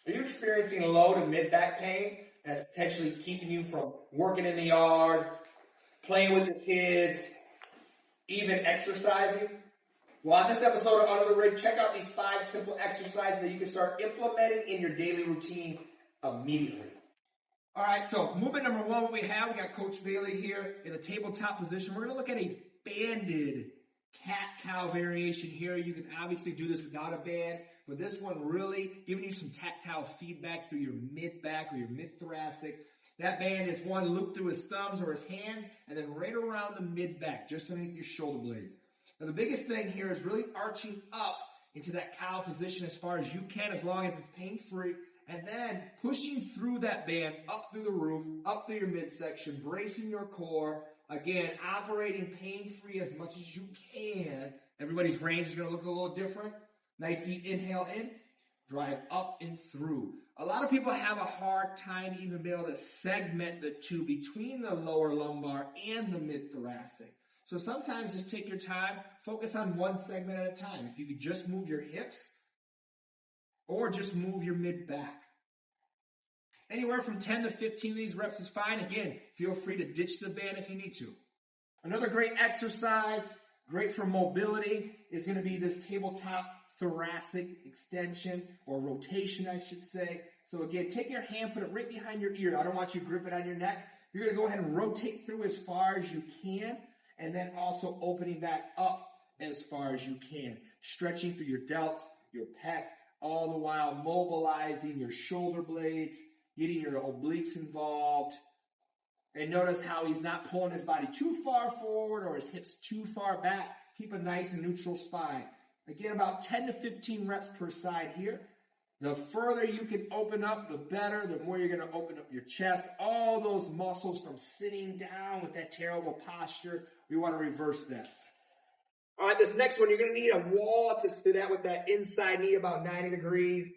Are you experiencing low to mid back pain that's potentially keeping you from working in the yard, playing with the kids, even exercising? Well, on this episode of Under the Rig, check out these 5 simple exercises that you can start implementing in your daily routine immediately. All right, so movement number 1, what we got Coach Bailey here in the tabletop position. We're going to look at a banded cat-cow variation here. You can obviously do this without a band, but this one really giving you some tactile feedback through your mid-back or your mid-thoracic. That band is one loop through his thumbs or his hands, and then right around the mid-back, just underneath your shoulder blades. Now, the biggest thing here is really arching up into that cow position as far as you can, as long as it's pain-free, and then pushing through that band, up through the roof, up through your midsection, bracing your core. Again, operating pain-free as much as you can. Everybody's range is going to look a little different. Nice deep inhale in, drive up and through. A lot of people have a hard time even being able to segment the two between the lower lumbar and the mid-thoracic. So sometimes just take your time, focus on one segment at a time. If you could just move your hips or just move your mid-back. Anywhere from 10 to 15 of these reps is fine. Again, feel free to ditch the band if you need to. Another great exercise, great for mobility, is going to be this tabletop thoracic extension or rotation, I should say. So again, take your hand, put it right behind your ear. I don't want you to grip it on your neck. You're going to go ahead and rotate through as far as you can, and then also opening back up as far as you can. Stretching through your delts, your pec, all the while mobilizing your shoulder blades, getting your obliques involved. And notice how he's not pulling his body too far forward or his hips too far back. Keep a nice and neutral spine. Again, about 10 to 15 reps per side here. The further you can open up, the better. The more you're going to open up your chest. All those muscles from sitting down with that terrible posture, we want to reverse that. All right, this next one, you're going to need a wall to sit at with that inside knee about 90 degrees.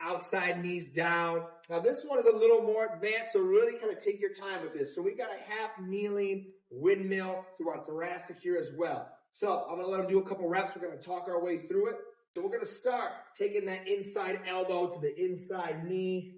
Outside knees down. Now this one is a little more advanced, so really kind of take your time with this. So we got a half kneeling windmill through our thoracic here as well. So I'm going to let him do a couple reps. We're going to talk our way through it. So we're going to start taking that inside elbow to the inside knee.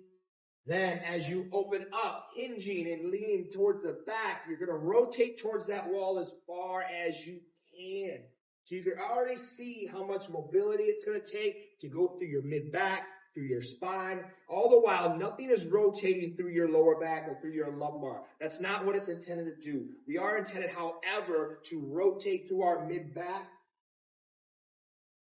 Then as you open up, hinging and leaning towards the back, you're going to rotate towards that wall as far as you can. So you can already see how much mobility it's going to take to go through your mid-back, through your spine. All the while, nothing is rotating through your lower back or through your lumbar. That's not what it's intended to do. We are intended, however, to rotate through our mid-back.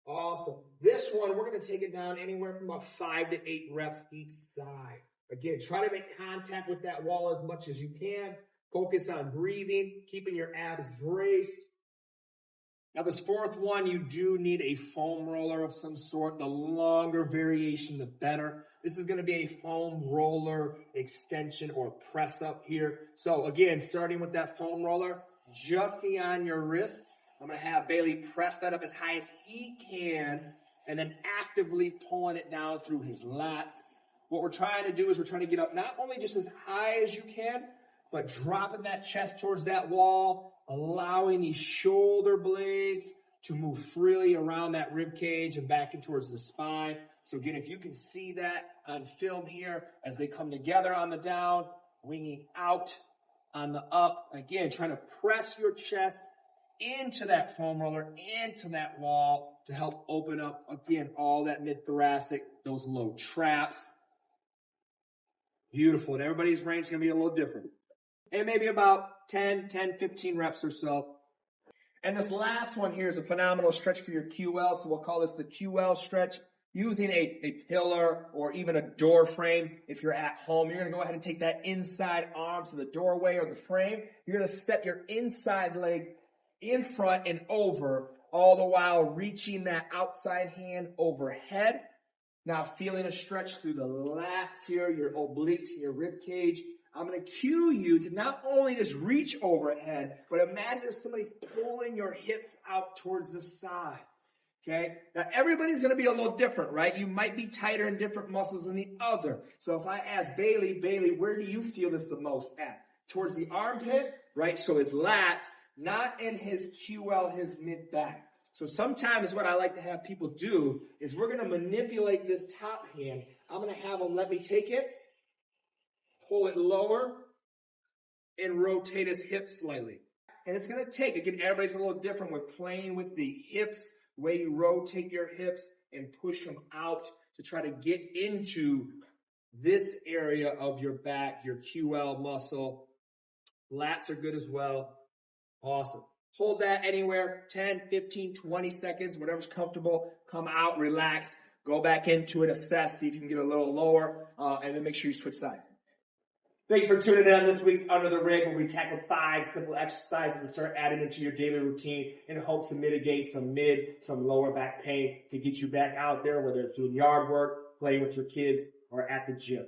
Awesome. This one, we're going to take it down anywhere from about 5 to 8 reps each side. Again, try to make contact with that wall as much as you can. Focus on breathing, keeping your abs braced. Now this fourth one, you do need a foam roller of some sort. The longer variation, the better. This is going to be a foam roller extension or press up here. So again, starting with that foam roller just beyond your wrist. I'm going to have Bailey press that up as high as he can and then actively pulling it down through his lats. What we're trying to do is we're trying to get up not only just as high as you can, but dropping that chest towards that wall, allowing these shoulder blades to move freely around that rib cage and back in towards the spine. So again, if you can see that on film here as they come together on the down, winging out on the up. Again, trying to press your chest into that foam roller, into that wall to help open up, again, all that mid-thoracic, those low traps. Beautiful. And everybody's range is going to be a little different. And maybe about 10, 15 reps or so. And this last one here is a phenomenal stretch for your QL. So we'll call this the QL stretch. Using a pillar or even a door frame. If you're at home, you're going to go ahead and take that inside arm to the doorway or the frame. You're going to step your inside leg in front and over, all the while reaching that outside hand overhead. Now feeling a stretch through the lats here, your obliques, your rib cage. I'm going to cue you to not only just reach overhead, but imagine if somebody's pulling your hips out towards the side. Okay? Now everybody's going to be a little different, right? You might be tighter in different muscles than the other. So if I ask Bailey, where do you feel this the most at? Towards the armpit, right? So his lats, not in his QL, his mid-back. So sometimes what I like to have people do is we're going to manipulate this top hand I'm going to have them let me take it, pull it lower, and rotate his hips slightly. And it's going to take, again, everybody's a little different with playing with the hips, the way you rotate your hips and push them out to try to get into this area of your back, your QL muscle. Lats are good as well. Awesome. Hold that anywhere, 10, 15, 20 seconds, whatever's comfortable. Come out, relax, go back into it, assess, see if you can get a little lower, and then make sure you switch sides. Thanks for tuning in on this week's Under the Rig, where we tackle 5 simple exercises to start adding into your daily routine in hopes to mitigate some lower back pain to get you back out there, whether it's doing yard work, playing with your kids, or at the gym.